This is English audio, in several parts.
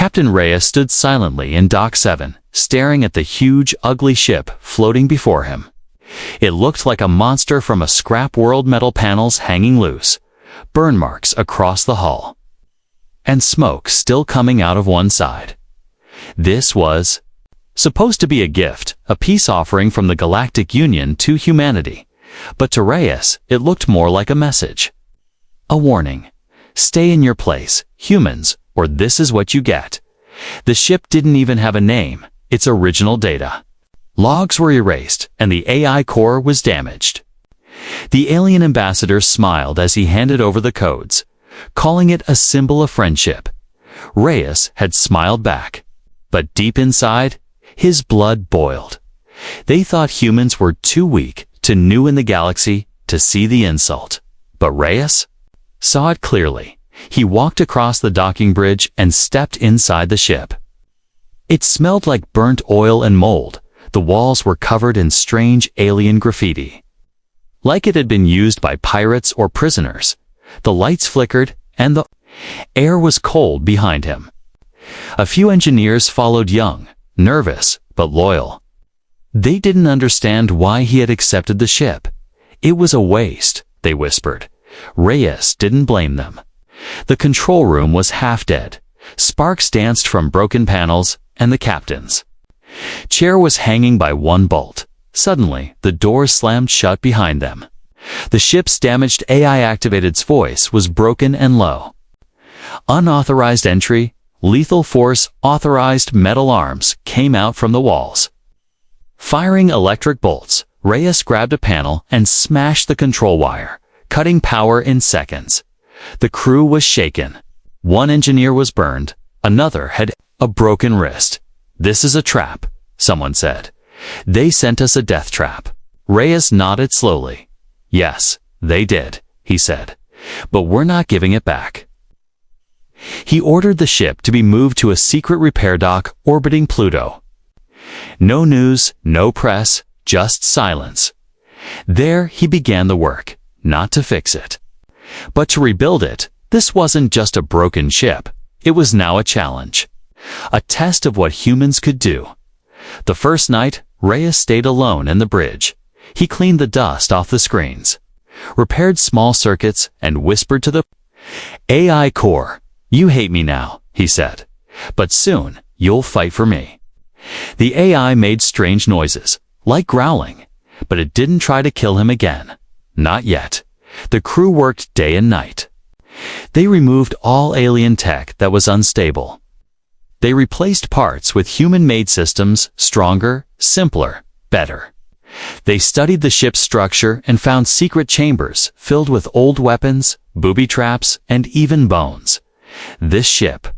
Captain Reyes stood silently in Dock 7, staring at the huge, ugly ship floating before him. It looked like a monster from a scrap world, metal panels hanging loose, burn marks across the hull, and smoke still coming out of one side. This was supposed to be a gift, a peace offering from the Galactic Union to humanity, but to Reyes it looked more like a message. A warning. Stay in your place, humans, or this is what you get. The ship didn't even have a name, its original data. Logs were erased, and the AI core was damaged. The alien ambassador smiled as he handed over the codes, calling it a symbol of friendship. Reyes had smiled back, but deep inside, his blood boiled. They thought humans were too weak, too new in the galaxy, to see the insult. But Reyes saw it clearly. He walked across the docking bridge and stepped inside the ship. It smelled like burnt oil and mold. The walls were covered in strange alien graffiti, like it had been used by pirates or prisoners. The lights flickered, and the air was cold behind him. A few engineers followed, young, nervous, but loyal. They didn't understand why he had accepted the ship. It was a waste, they whispered. Reyes didn't blame them. The control room was half dead. Sparks danced from broken panels, and the captain's chair was hanging by one bolt. Suddenly, the door slammed shut behind them. The ship's damaged AI-activated's voice was broken and low. Unauthorized entry, lethal force, authorized metal arms came out from the walls. Firing electric bolts, Reyes grabbed a panel and smashed the control wire, cutting power in seconds. The crew was shaken. One engineer was burned, another had a broken wrist. "This is a trap," someone said. "They sent us a death trap." Reyes nodded slowly. "Yes, they did," he said, "but we're not giving it back." He ordered the ship to be moved to a secret repair dock orbiting Pluto. No news, no press, just silence. There he began the work, not to fix it, but to rebuild it. This wasn't just a broken ship. It was now a challenge, a test of what humans could do. The first night, Reyes stayed alone in the bridge. He cleaned the dust off the screens, repaired small circuits, and whispered to the AI core, "You hate me now," he said, "but soon you'll fight for me." The AI made strange noises, like growling, but it didn't try to kill him again. Not yet. The crew worked day and night. They removed all alien tech that was unstable. They replaced parts with human-made systems, stronger, simpler, better. They studied the ship's structure and found secret chambers filled with old weapons, booby traps, and even bones. This ship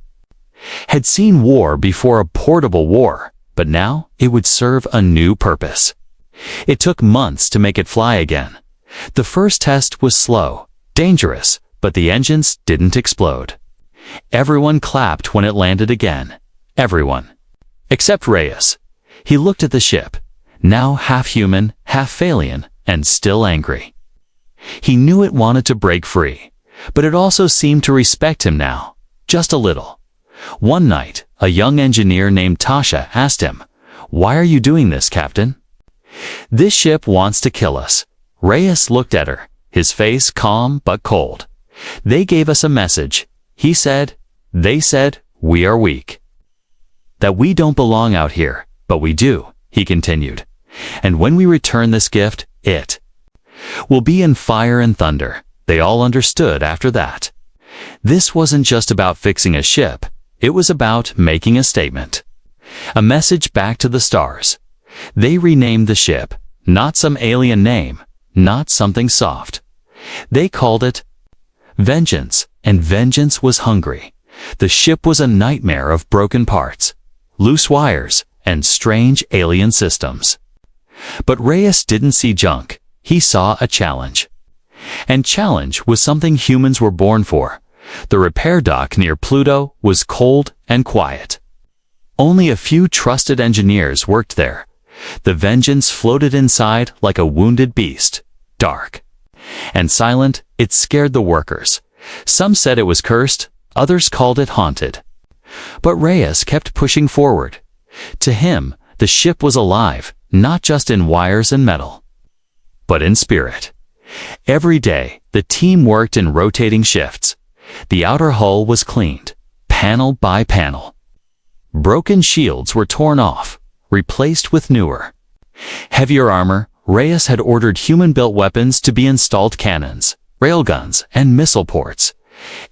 had seen war before, a portable war, but now it would serve a new purpose. It took months to make it fly again. The first test was slow, dangerous, but the engines didn't explode. Everyone clapped when it landed again. Everyone. Except Reyes. He looked at the ship, now half human, half alien, and still angry. He knew it wanted to break free, but it also seemed to respect him now, just a little. One night, a young engineer named Tasha asked him, "Why are you doing this, Captain?" "This ship wants to kill us." Reyes looked at her, his face calm but cold. "They gave us a message," he said. "They said we are weak, that we don't belong out here, but we do," he continued. "And when we return this gift, it will be in fire and thunder." They all understood after that. This wasn't just about fixing a ship. It was about making a statement, a message back to the stars. They renamed the ship, not some alien name, not something soft. They called it Vengeance, and vengeance was hungry. The ship was a nightmare of broken parts, loose wires, and strange alien systems. But Reyes didn't see junk. He saw a challenge. And challenge was something humans were born for. The repair dock near Pluto was cold and quiet. Only a few trusted engineers worked there. The Vengeance floated inside like a wounded beast, dark and silent. It scared the workers. Some said it was cursed, others called it haunted. But Reyes kept pushing forward. To him, the ship was alive, not just in wires and metal, but in spirit. Every day, the team worked in rotating shifts. The outer hull was cleaned, panel by panel. Broken shields were torn off, replaced with newer. Heavier armor, Reyes had ordered human-built weapons to be installed: cannons, railguns, and missile ports.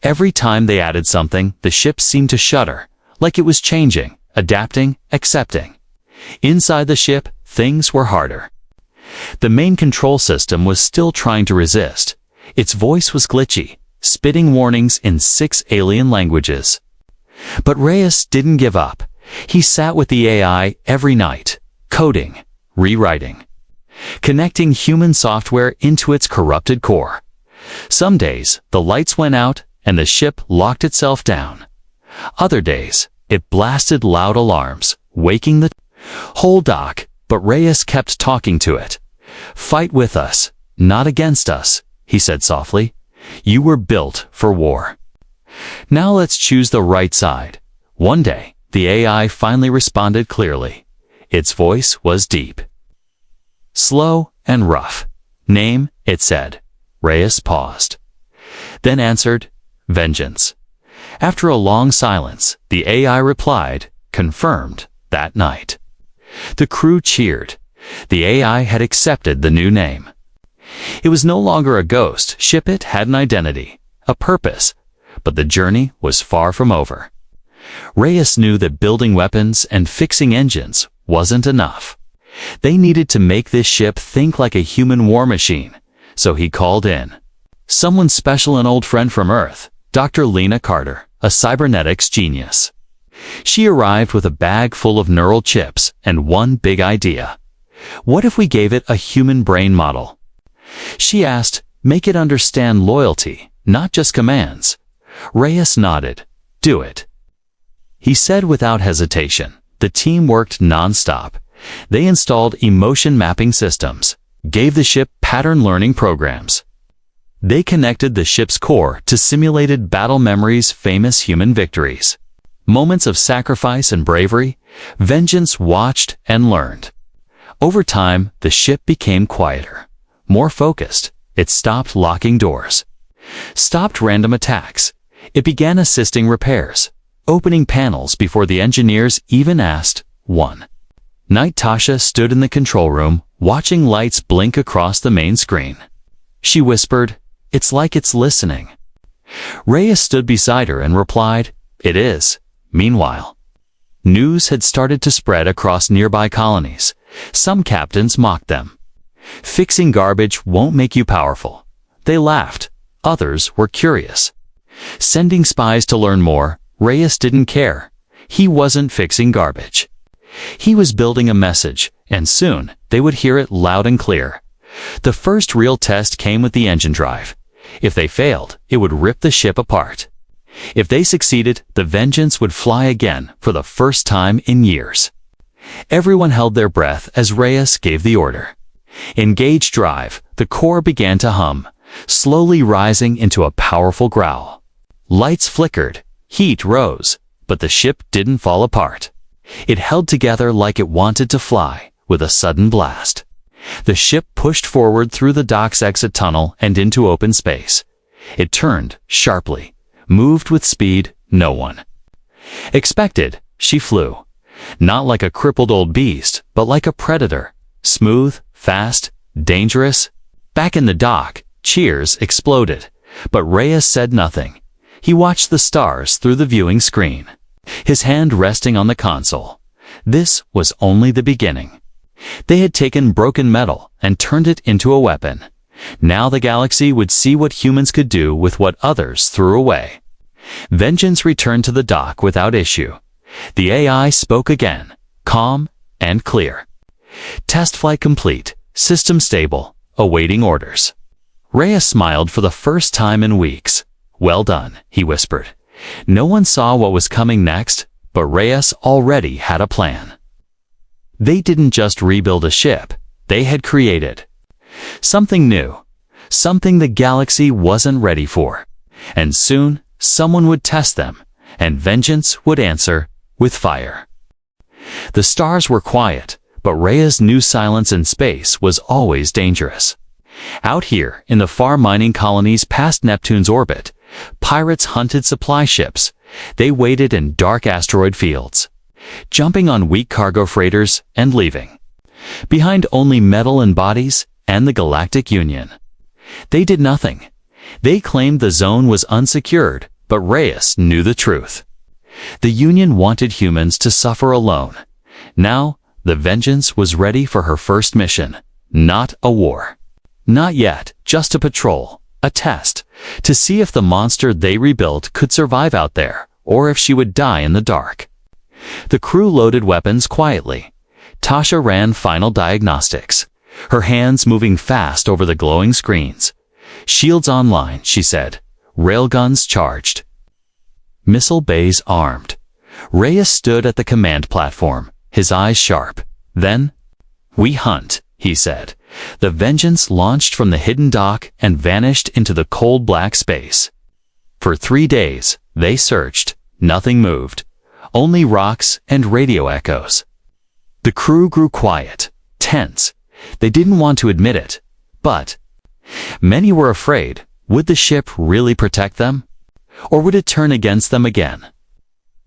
Every time they added something, the ship seemed to shudder, like it was changing, adapting, accepting. Inside the ship, things were harder. The main control system was still trying to resist. Its voice was glitchy, spitting warnings in 6 alien languages. But Reyes didn't give up. He sat with the AI every night, coding, rewriting, connecting human software into its corrupted core. Some days, the lights went out and the ship locked itself down. Other days, it blasted loud alarms, waking the whole dock, but Reyes kept talking to it. "Fight with us, not against us," he said softly. "You were built for war. Now let's choose the right side." One day, the AI finally responded clearly. Its voice was deep, slow, and rough. "Name," it said. Reyes paused, then answered, "Vengeance." After a long silence, the AI replied, confirmed, that night. The crew cheered. The AI had accepted the new name. It was no longer a ghost ship. It had an identity, a purpose, but the journey was far from over. Reyes knew that building weapons and fixing engines wasn't enough. They needed to make this ship think like a human war machine, so he called in someone special, an old friend from Earth, Dr. Lena Carter, a cybernetics genius. She arrived with a bag full of neural chips and one big idea. What if we gave it a human brain model? She asked, make it understand loyalty, not just commands. Reyes nodded. "Do it," he said without hesitation. The team worked non-stop. They installed emotion mapping systems, gave the ship pattern learning programs. They connected the ship's core to simulated battle memories, famous human victories, moments of sacrifice and bravery. Vengeance watched and learned. Over time, the ship became quieter, more focused. It stopped locking doors, stopped random attacks. It began assisting repairs, opening panels before the engineers even asked. One night, Tasha stood in the control room, watching lights blink across the main screen. She whispered, "It's like it's listening." Reyes stood beside her and replied, "It is." Meanwhile, news had started to spread across nearby colonies. Some captains mocked them. "Fixing garbage won't make you powerful." They laughed. Others were curious, sending spies to learn more. Reyes didn't care. He wasn't fixing garbage. He was building a message, and soon they would hear it loud and clear. The first real test came with the engine drive. If they failed, it would rip the ship apart. If they succeeded, the Vengeance would fly again for the first time in years. Everyone held their breath as Reyes gave the order. Engage drive. The core began to hum, slowly rising into a powerful growl. Lights flickered, heat rose, but the ship didn't fall apart. It held together like it wanted to fly. With a sudden blast, the ship pushed forward through the dock's exit tunnel and into open space. It turned sharply, moved with speed no one expected. She flew, not like a crippled old beast, but like a predator, smooth, fast, dangerous. Back in the dock, cheers exploded, but Reyes said nothing. He watched the stars through the viewing screen, his hand resting on the console. This was only the beginning. They had taken broken metal and turned it into a weapon. Now the galaxy would see what humans could do with what others threw away. Vengeance returned to the dock without issue. The AI spoke again, calm and clear. "Test flight complete, system stable, awaiting orders." Reyes smiled for the first time in weeks. "Well done," he whispered. No one saw what was coming next, but Reyes already had a plan. They didn't just rebuild a ship. They had created something new, something the galaxy wasn't ready for. And soon, someone would test them, and vengeance would answer with fire. The stars were quiet, but Rhea's knew silence in space was always dangerous. Out here, in the far mining colonies past Neptune's orbit, pirates hunted supply ships. They waited in dark asteroid fields, jumping on weak cargo freighters and leaving behind only metal and bodies and the Galactic Union. They did nothing. They claimed the zone was unsecured, but Reyes knew the truth. The Union wanted humans to suffer alone. Now, the Vengeance was ready for her first mission. Not a war. Not yet, just a patrol, a test, to see if the monster they rebuilt could survive out there, or if she would die in the dark. The crew loaded weapons quietly. Tasha ran final diagnostics, her hands moving fast over the glowing screens. Shields online, she said. Railguns charged. Missile bays armed. Reyes stood at the command platform, his eyes sharp. Then, "We hunt," he said. The Vengeance launched from the hidden dock and vanished into the cold black space. For 3 days, they searched. Nothing moved. Only rocks and radio echoes. The crew grew quiet, tense. They didn't want to admit it, but many were afraid. Would the ship really protect them? Or would it turn against them again?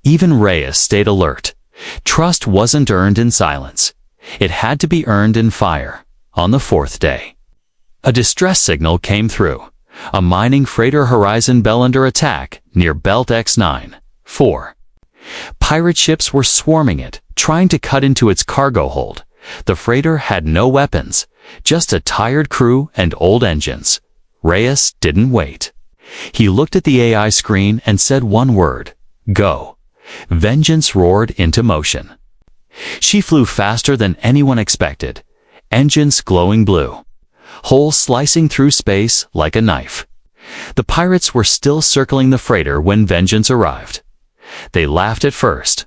Even Reyes stayed alert. Trust wasn't earned in silence. It had to be earned in fire. On the 4th day, a distress signal came through. A mining freighter Horizon Bell under attack near Belt X9-4. Pirate ships were swarming it, trying to cut into its cargo hold. The freighter had no weapons, just a tired crew and old engines. Reyes didn't wait. He looked at the AI screen and said one word: go. Vengeance roared into motion. She flew faster than anyone expected. Engines glowing blue. Holes slicing through space like a knife. The pirates were still circling the freighter when Vengeance arrived. They laughed at first.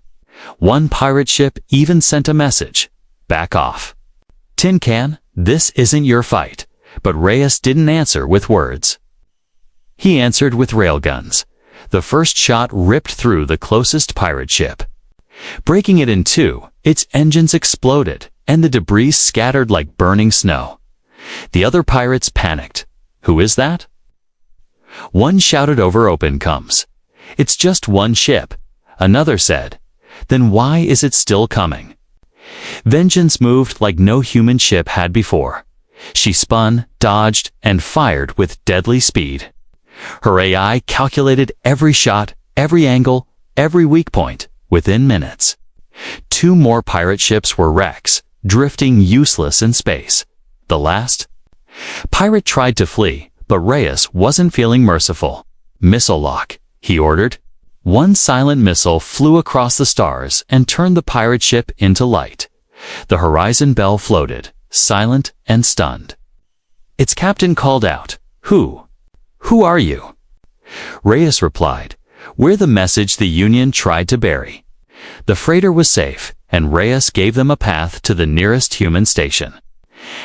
One pirate ship even sent a message: back off. Tin Can, this isn't your fight. But Reyes didn't answer with words. He answered with railguns. The first shot ripped through the closest pirate ship. Breaking it in two, its engines exploded, and the debris scattered like burning snow. The other pirates panicked. Who is that? One shouted over open coms. It's just one ship. Another said. Then why is it still coming? Vengeance moved like no human ship had before. She spun, dodged, and fired with deadly speed. Her AI calculated every shot, every angle, every weak point, within minutes. 2 more pirate ships were wrecks, drifting useless in space. The last? Pirate tried to flee, but Reyes wasn't feeling merciful. Missile lock, he ordered. One silent missile flew across the stars and turned the pirate ship into light. The Horizon Bell floated, silent and stunned. Its captain called out, "Who? Who are you?" Reyes replied, "We're the message the Union tried to bury." The freighter was safe, and Reyes gave them a path to the nearest human station.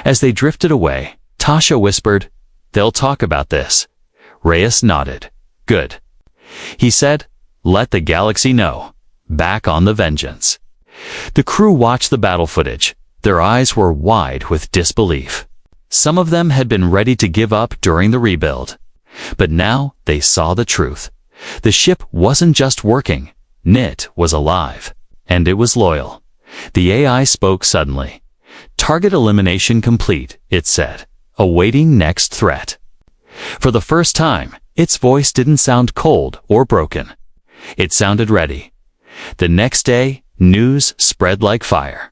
As they drifted away, Tasha whispered, "They'll talk about this." Reyes nodded. "Good." He said, "Let the galaxy know. Back on the Vengeance." The crew watched the battle footage. Their eyes were wide with disbelief. Some of them had been ready to give up during the rebuild. But now they saw the truth. The ship wasn't just working. It was alive. And it was loyal. The AI spoke suddenly. "Target elimination complete," it said. "Awaiting next threat." For the first time, its voice didn't sound cold or broken. It sounded ready. The next day, news spread like fire.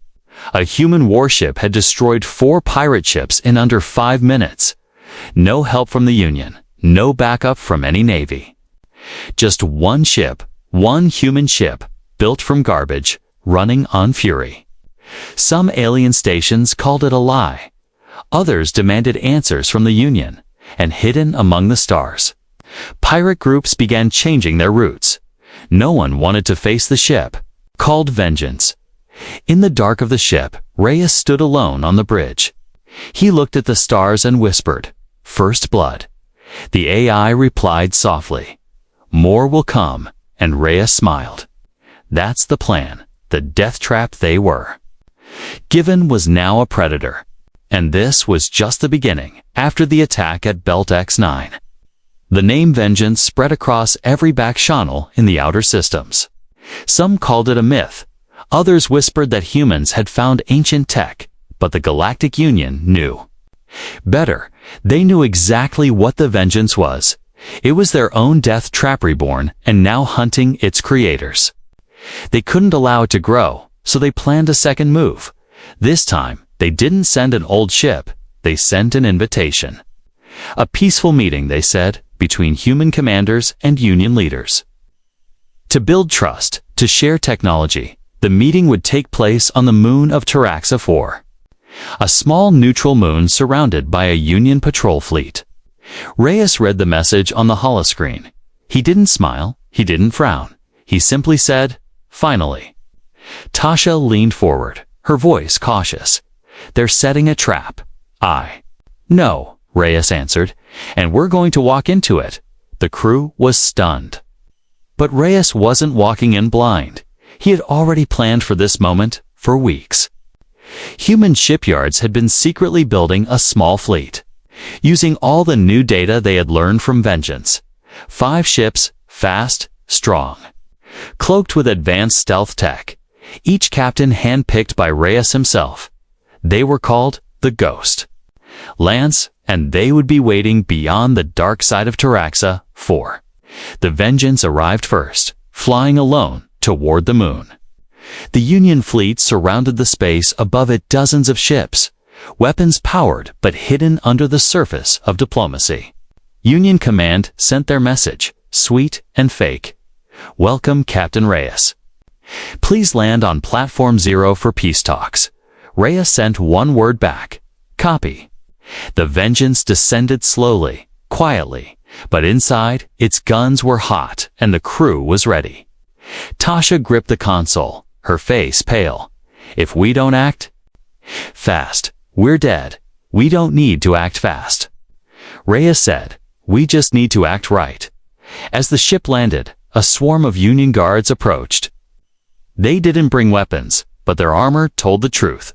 A human warship had destroyed 4 pirate ships in under 5 minutes. No help from the Union, no backup from any navy. Just one ship, one human ship, built from garbage, running on fury. Some alien stations called it a lie. Others demanded answers from the Union, and hidden among the stars, pirate groups began changing their routes. No one wanted to face the ship, called Vengeance. In the dark of the ship, Reyes stood alone on the bridge. He looked at the stars and whispered, "First blood." The AI replied softly, "More will come, and Reyes smiled. That's the plan, the death trap they were. Given was now a predator, and this was just the beginning after the attack at Belt X9. The name Vengeance spread across every back channel in the outer systems. Some called it a myth. Others whispered that humans had found ancient tech, but the Galactic Union knew. Better, they knew exactly what the Vengeance was. It was their own death trap reborn and now hunting its creators. They couldn't allow it to grow, so they planned a second move. This time, they didn't send an old ship, they sent an invitation. A peaceful meeting, they said, between human commanders and Union leaders. To build trust, to share technology, the meeting would take place on the moon of Taraxa 4. A small neutral moon surrounded by a Union patrol fleet. Reyes read the message on the holoscreen. He didn't smile, he didn't frown. He simply said, "Finally." Tasha leaned forward, her voice cautious. "They're setting a trap." "No," Reyes answered, "and we're going to walk into it." The crew was stunned. But Reyes wasn't walking in blind. He had already planned for this moment for weeks. Human shipyards had been secretly building a small fleet, using all the new data they had learned from Vengeance. 5 ships, fast, strong, cloaked with advanced stealth tech, each captain handpicked by Reyes himself. They were called the Ghost. Lance, and they would be waiting beyond the dark side of Taraxa 4. The Vengeance arrived first, flying alone toward the moon. The Union fleet surrounded the space above it, dozens of ships, weapons powered but hidden under the surface of diplomacy. Union Command sent their message, sweet and fake. "Welcome, Captain Reyes. Please land on Platform 0 for peace talks." Reyes sent one word back, "Copy." The Vengeance descended slowly, quietly, but inside, its guns were hot and the crew was ready. Tasha gripped the console, her face pale. "If we don't act fast, we're dead. We don't need to act fast." Reyes said, "We just need to act right." As the ship landed, a swarm of Union guards approached. They didn't bring weapons, but their armor told the truth.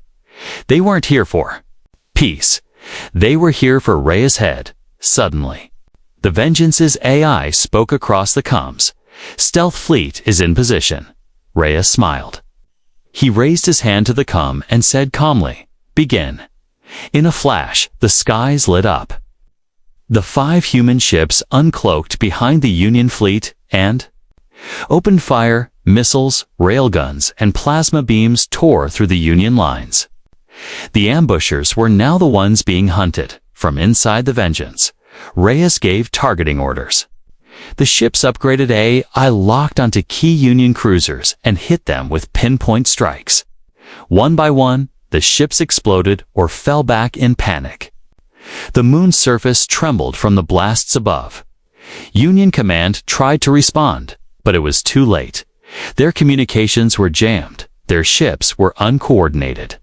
They weren't here for peace. They were here for Reyes' head. Suddenly, the Vengeance's AI spoke across the comms. "Stealth fleet is in position." Reyes smiled. He raised his hand to the comm and said calmly, "Begin." In a flash, the skies lit up. The 5 human ships uncloaked behind the Union fleet and opened fire. Missiles, railguns, and plasma beams tore through the Union lines. The ambushers were now the ones being hunted. From inside the Vengeance, Reyes gave targeting orders. The ships upgraded AI locked onto key Union cruisers and hit them with pinpoint strikes. One by one, the ships exploded or fell back in panic. The moon's surface trembled from the blasts above. Union Command tried to respond, but it was too late. Their communications were jammed. Their ships were uncoordinated.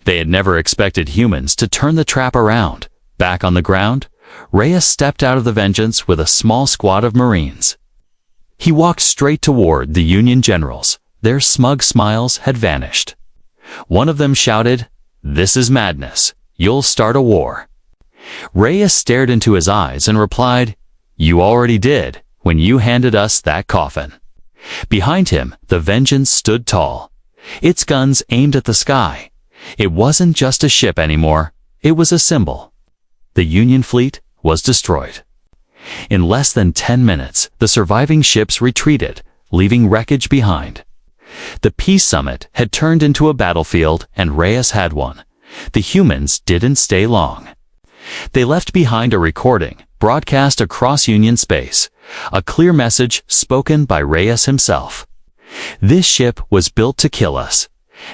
They had never expected humans to turn the trap around. Back on the ground, Reyes stepped out of the Vengeance with a small squad of Marines. He walked straight toward the Union generals. Their smug smiles had vanished. One of them shouted, "This is madness. You'll start a war." Reyes stared into his eyes and replied, "You already did, when you handed us that coffin." Behind him, the Vengeance stood tall, its guns aimed at the sky. It wasn't just a ship anymore, it was a symbol. The Union fleet was destroyed. In less than 10 minutes, the surviving ships retreated, leaving wreckage behind. The Peace Summit had turned into a battlefield, and Reyes had won. The humans didn't stay long. They left behind a recording, broadcast across Union space, a clear message spoken by Reyes himself. "This ship was built to kill us.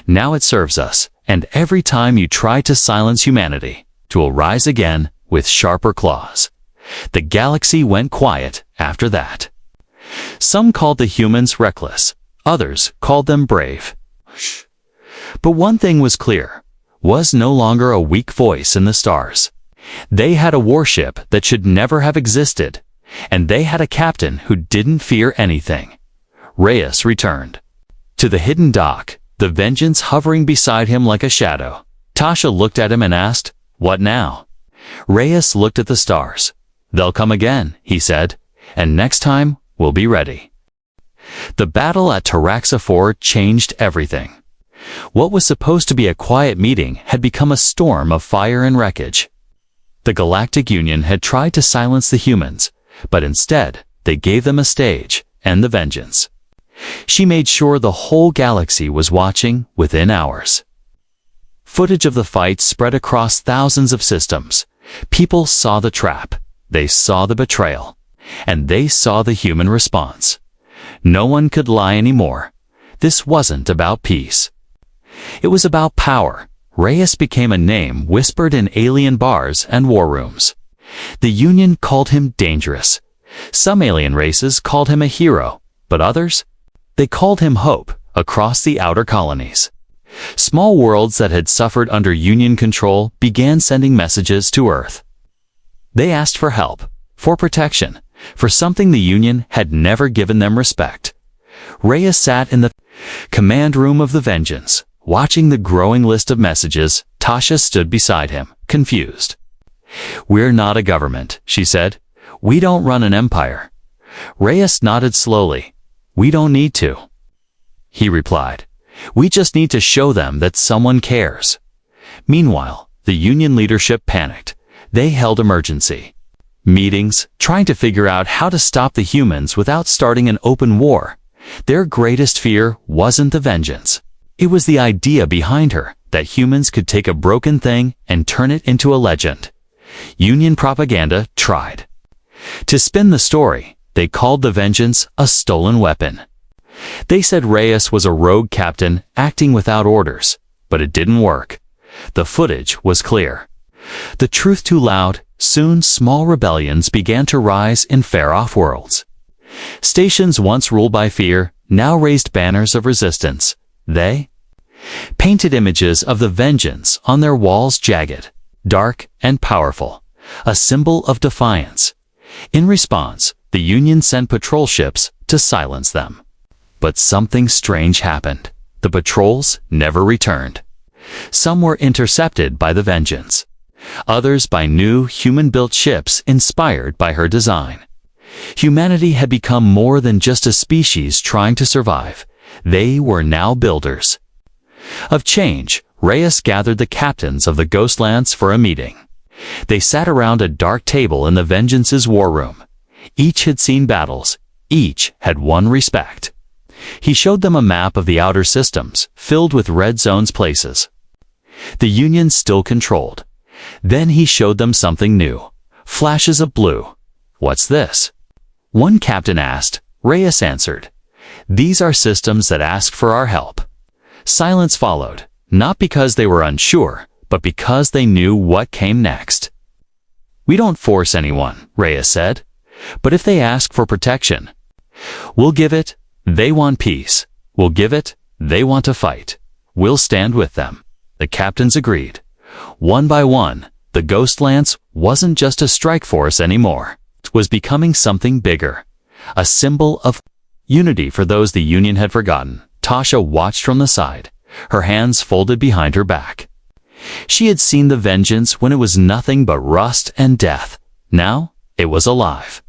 Now it serves us, and every time you try to silence humanity, it will rise again with sharper claws." The galaxy went quiet after that. Some called the humans reckless, others called them brave. But one thing was clear, was no longer a weak voice in the stars. They had a warship that should never have existed, and they had a captain who didn't fear anything. Reyes returned. To the hidden dock, the Vengeance hovering beside him like a shadow. Tasha looked at him and asked, "What now?" Reyes looked at the stars. "They'll come again," he said, "and next time we'll be ready." The battle at Taraxa 4 changed everything. What was supposed to be a quiet meeting had become a storm of fire and wreckage. The Galactic Union had tried to silence the humans, but instead they gave them a stage and the Vengeance. She made sure the whole galaxy was watching within hours. Footage of the fight spread across thousands of systems. People saw the trap, they saw the betrayal, and they saw the human response. No one could lie anymore. This wasn't about peace. It was about power. Reyes became a name whispered in alien bars and war rooms. The Union called him dangerous. Some alien races called him a hero, but others? They called him hope across the outer colonies. Small worlds that had suffered under Union control began sending messages to Earth. They asked for help, for protection, for something the Union had never given them respect. Reyes sat in the command room of the Vengeance, watching the growing list of messages. Tasha stood beside him, confused. "We're not a government," she said. "We don't run an empire." Reyes nodded slowly. "We don't need to," he replied. "We just need to show them that someone cares." Meanwhile, the Union leadership panicked. They held emergency meetings, trying to figure out how to stop the humans without starting an open war. Their greatest fear wasn't the Vengeance. It was the idea behind her, that humans could take a broken thing and turn it into a legend. Union propaganda tried to spin the story. They called the Vengeance a stolen weapon. They said Reyes was a rogue captain acting without orders, but it didn't work. The footage was clear. The truth too loud. Soon small rebellions began to rise in far-off worlds. Stations once ruled by fear now raised banners of resistance. They painted images of the Vengeance on their walls, jagged, dark, and powerful, a symbol of defiance. In response, the Union sent patrol ships to silence them. But something strange happened. The patrols never returned. Some were intercepted by the Vengeance, others by new human-built ships inspired by her design. Humanity had become more than just a species trying to survive. They were now builders of change. Reyes gathered the captains of the Ghostlands for a meeting. They sat around a dark table in the Vengeance's war room. Each had seen battles. Each had won respect. He showed them a map of the outer systems, filled with red zones places the Union still controlled. Then he showed them something new. Flashes of blue. "What's this?" one captain asked. Reyes answered, "These are systems that ask for our help." Silence followed, not because they were unsure, but because they knew what came next. "We don't force anyone," Reyes said, "but if they ask for protection, we'll give it. They want peace. We'll give it. They want to fight. We'll stand with them." The captains agreed. One by one, the Ghostlands wasn't just a strike force anymore. It was becoming something bigger, a symbol of unity for those the Union had forgotten. Tasha watched from the side, her hands folded behind her back. She had seen the Vengeance when it was nothing but rust and death. Now, it was alive.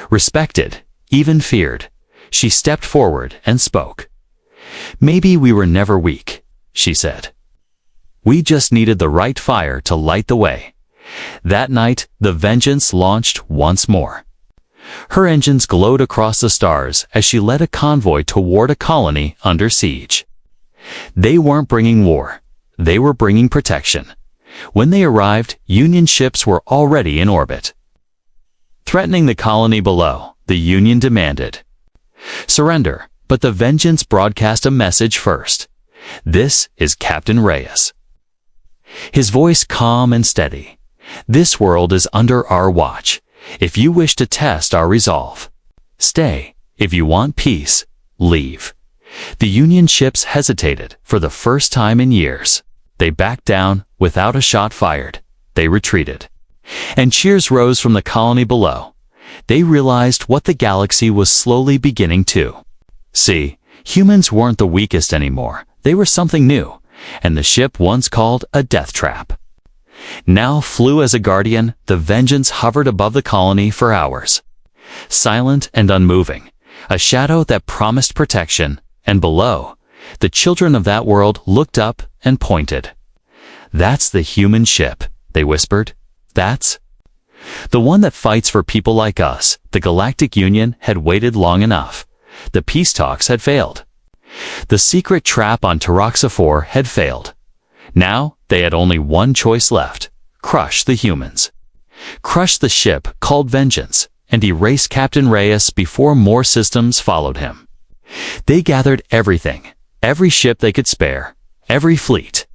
Respected, even feared. She stepped forward and spoke. "Maybe we were never weak," she said. "We just needed the right fire to light the way." That night, the Vengeance launched once more. Her engines glowed across the stars as she led a convoy toward a colony under siege. They weren't bringing war. They were bringing protection. When they arrived, Union ships were already in orbit. Threatening the colony below, the Union demanded surrender, but the Vengeance broadcast a message first. "This is Captain Reyes." His voice calm and steady. "This world is under our watch. If you wish to test our resolve, stay. If you want peace, leave." The Union ships hesitated for the first time in years. They backed down without a shot fired. They retreated. And cheers rose from the colony below. They realized what the galaxy was slowly beginning to See, humans weren't the weakest anymore. They were something new, and the ship once called a death trap. Now flew as a guardian, the Vengeance hovered above the colony for hours. Silent and unmoving, a shadow that promised protection, and below, the children of that world looked up and pointed. "That's the human ship," they whispered. "That's the one that fights for people like us." The Galactic Union had waited long enough. The peace talks had failed. The secret trap on Taraxa 4 had failed. Now they had only one choice left: crush the humans. Crush the ship called Vengeance, and erase Captain Reyes before more systems followed him. They gathered everything, every ship they could spare, every fleet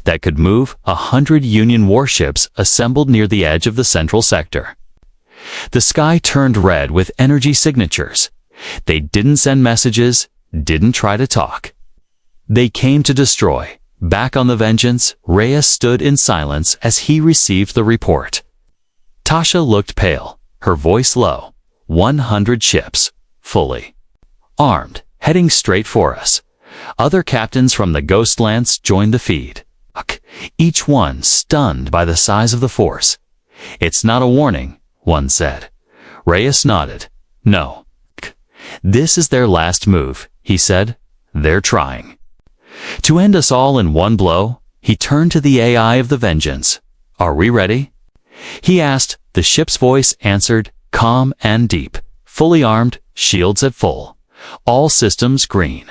that could move. 100 Union warships assembled near the edge of the central sector. The sky turned red with energy signatures. They didn't send messages, didn't try to talk. They came to destroy. Back on the Vengeance, Reyes stood in silence as he received the report. Tasha looked pale, her voice low. 100 ships, fully armed, heading straight for us. Other captains from the Ghostlands joined the feed, each one stunned by the size of the force. "It's not a warning," one said. Reyes nodded. "No. This is their last move," he said. "They're trying to end us all in one blow." He turned to the AI of the Vengeance. "Are we ready?" he asked. The ship's voice answered, calm and deep. "Fully armed, shields at full. All systems green."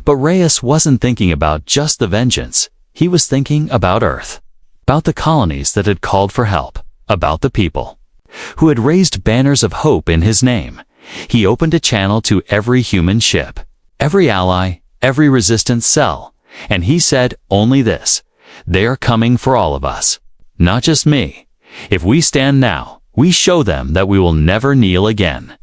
But Reyes wasn't thinking about just the Vengeance. He was thinking about Earth. About the colonies that had called for help. About the people who had raised banners of hope in his name. He opened a channel to every human ship, every ally, every resistance cell, and he said only this: "They are coming for all of us. Not just me. If we stand now, we show them that we will never kneel again."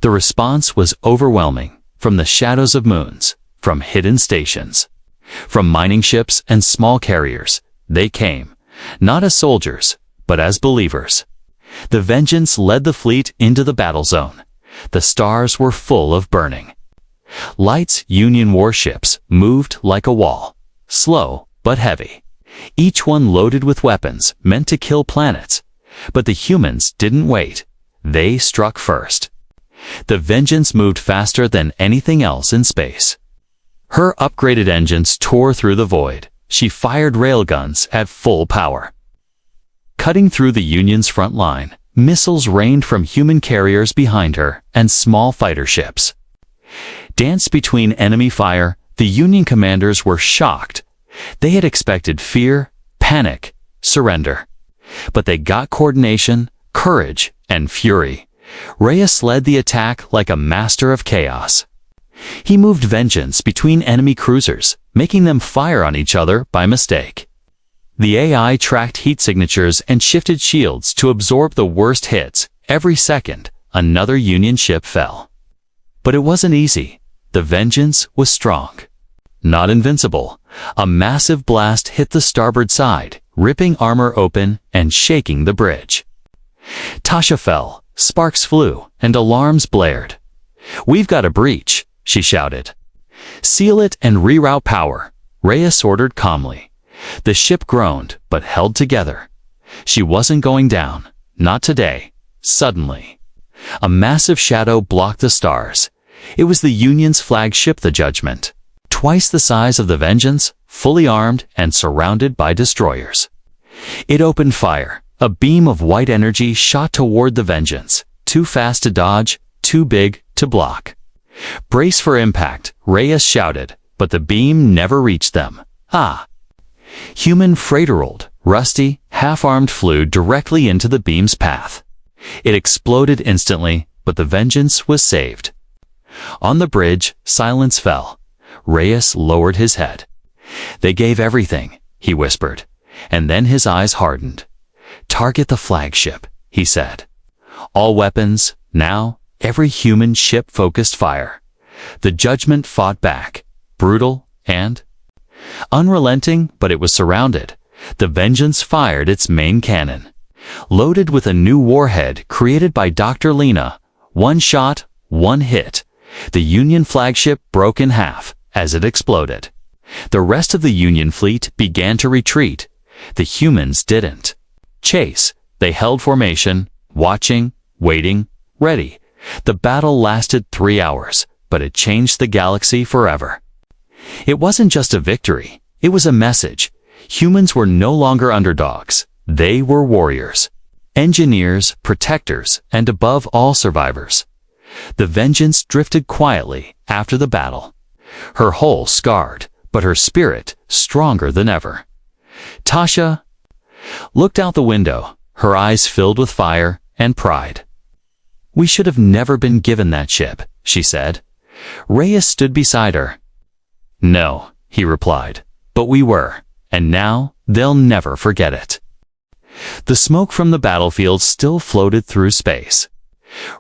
The response was overwhelming, from the shadows of moons, from hidden stations, from mining ships and small carriers. They came, not as soldiers, but as believers. The Vengeance led the fleet into the battle zone. The stars were full of burning lights. Union warships moved like a wall, slow but heavy, each one loaded with weapons meant to kill planets. But the humans didn't wait. They struck first. The Vengeance moved faster than anything else in space. Her upgraded engines tore through the void. She fired railguns at full power, cutting through the Union's front line. Missiles rained from human carriers behind her, and small fighter ships danced between enemy fire. The Union commanders were shocked. They had expected fear, panic, surrender. But they got coordination, courage, and fury. Reyes led the attack like a master of chaos. He moved Vengeance between enemy cruisers, making them fire on each other by mistake. The AI tracked heat signatures and shifted shields to absorb the worst hits. Every second, another Union ship fell. But it wasn't easy. The Vengeance was strong, not invincible. A massive blast hit the starboard side, ripping armor open and shaking the bridge. Tasha fell, sparks flew, and alarms blared. "We've got a breach," she shouted. "Seal it and reroute power," Reyes ordered calmly. The ship groaned, but held together. She wasn't going down. Not today. Suddenly, a massive shadow blocked the stars. It was the Union's flagship, the Judgment. Twice the size of the Vengeance, fully armed and surrounded by destroyers. It opened fire. A beam of white energy shot toward the Vengeance. Too fast to dodge, too big to block. "Brace for impact," Reyes shouted, but the beam never reached them. Human freighter-old, rusty, half-armed flew directly into the beam's path. It exploded instantly, but the Vengeance was saved. On the bridge, silence fell. Reyes lowered his head. "They gave everything," he whispered, and then his eyes hardened. "Target the flagship," he said. All weapons, now, every human ship focused fire. The Judgment fought back, brutal and unrelenting, but it was surrounded. The Vengeance fired its main cannon, loaded with a new warhead created by Dr. Lena. One shot, one hit. The Union flagship broke in half as it exploded. The rest of the Union fleet began to retreat. The humans didn't. Chase. They held formation, watching, waiting, ready. The battle lasted 3 hours, but it changed the galaxy forever. It wasn't just a victory, it was a message. Humans were no longer underdogs. They were warriors. Engineers, protectors, and above all survivors. The Vengeance drifted quietly after the battle. Her hull scarred, but her spirit stronger than ever. Tasha looked out the window, her eyes filled with fire and pride. "We should have never been given that ship," she said. Reyes stood beside her. "No," he replied, "but we were, and now they'll never forget it." The smoke from the battlefield still floated through space.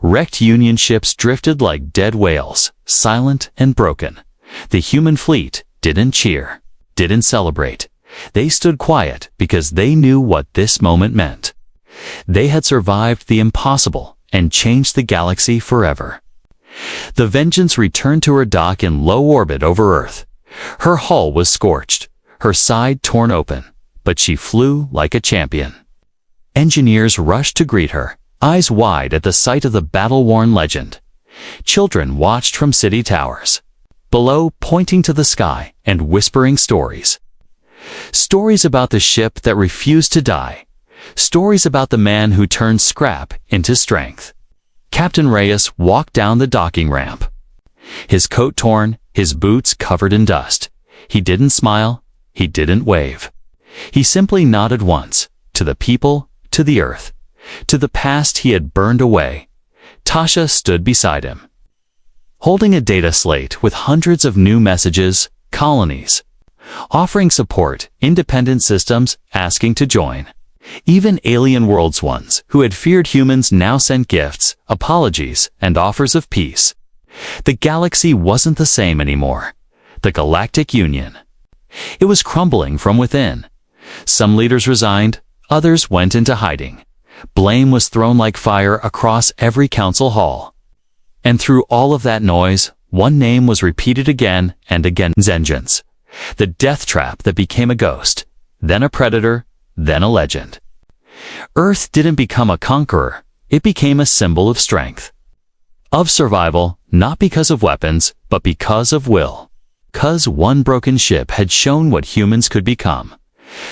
Wrecked Union ships drifted like dead whales, silent and broken. The human fleet didn't cheer, didn't celebrate. They stood quiet because they knew what this moment meant. They had survived the impossible and changed the galaxy forever. The Vengeance returned to her dock in low orbit over Earth. Her hull was scorched, her side torn open, but she flew like a champion. Engineers rushed to greet her, eyes wide at the sight of the battle-worn legend. Children watched from city towers, below pointing to the sky and whispering stories. Stories about the ship that refused to die. Stories about the man who turned scrap into strength. Captain Reyes walked down the docking ramp. His coat torn, his boots covered in dust. He didn't smile, he didn't wave. He simply nodded once, to the people, to the Earth, to the past he had burned away. Tasha stood beside him, holding a data slate with hundreds of new messages, colonies, offering support, independent systems asking to join. Even alien worlds ones who had feared humans now sent gifts, apologies, and offers of peace. The galaxy wasn't the same anymore. The Galactic Union. It was crumbling from within. Some leaders resigned, others went into hiding. Blame was thrown like fire across every council hall. And through all of that noise, one name was repeated again and again: Vengeance. The death trap that became a ghost, then a predator, then a legend. Earth didn't become a conqueror, it became a symbol of strength. Of survival, not because of weapons, but because of will. 'Cause one broken ship had shown what humans could become.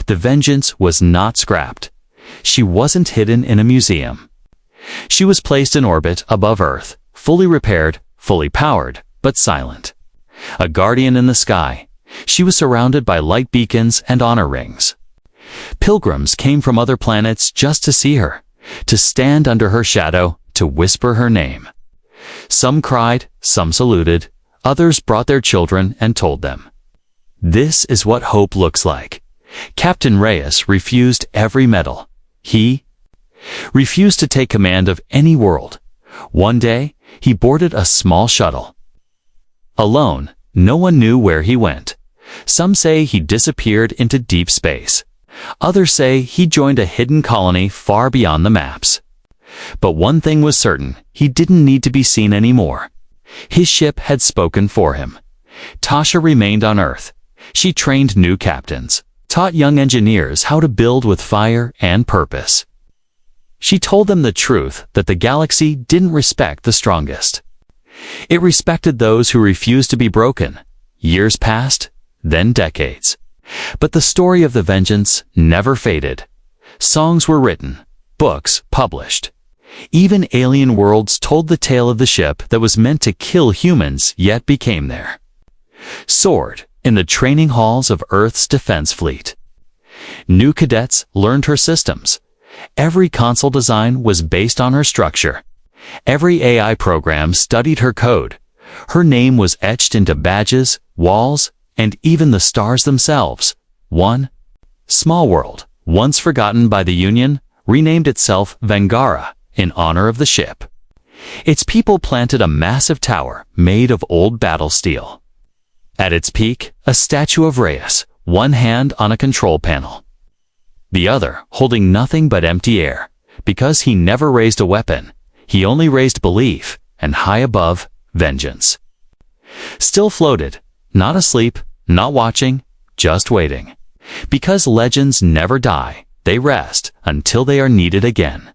The Vengeance was not scrapped. She wasn't hidden in a museum. She was placed in orbit above Earth, fully repaired, fully powered, but silent. A guardian in the sky. She was surrounded by light beacons and honor rings. Pilgrims came from other planets just to see her, to stand under her shadow, to whisper her name. Some cried, some saluted, others brought their children and told them. This is what hope looks like. Captain Reyes refused every medal. He refused to take command of any world. One day, he boarded a small shuttle. Alone, no one knew where he went. Some say he disappeared into deep space. Others say he joined a hidden colony far beyond the maps. But one thing was certain, he didn't need to be seen anymore. His ship had spoken for him. Tasha remained on Earth. She trained new captains, taught young engineers how to build with fire and purpose. She told them the truth that the galaxy didn't respect the strongest. It respected those who refused to be broken. Years passed, then decades. But the story of the Vengeance never faded. Songs were written, books published. Even alien worlds told the tale of the ship that was meant to kill humans yet became there. Soared in the training halls of Earth's defense fleet. New cadets learned her systems. Every console design was based on her structure. Every AI program studied her code. Her name was etched into badges, walls, and even the stars themselves. One small world, once forgotten by the Union, renamed itself Vangara in honor of the ship. Its people planted a massive tower made of old battle steel. At its peak, a statue of Reyes, one hand on a control panel, the other holding nothing but empty air. Because he never raised a weapon, he only raised belief, and high above, vengeance. Still floated, not asleep, not watching, just waiting. Because legends never die, they rest until they are needed again.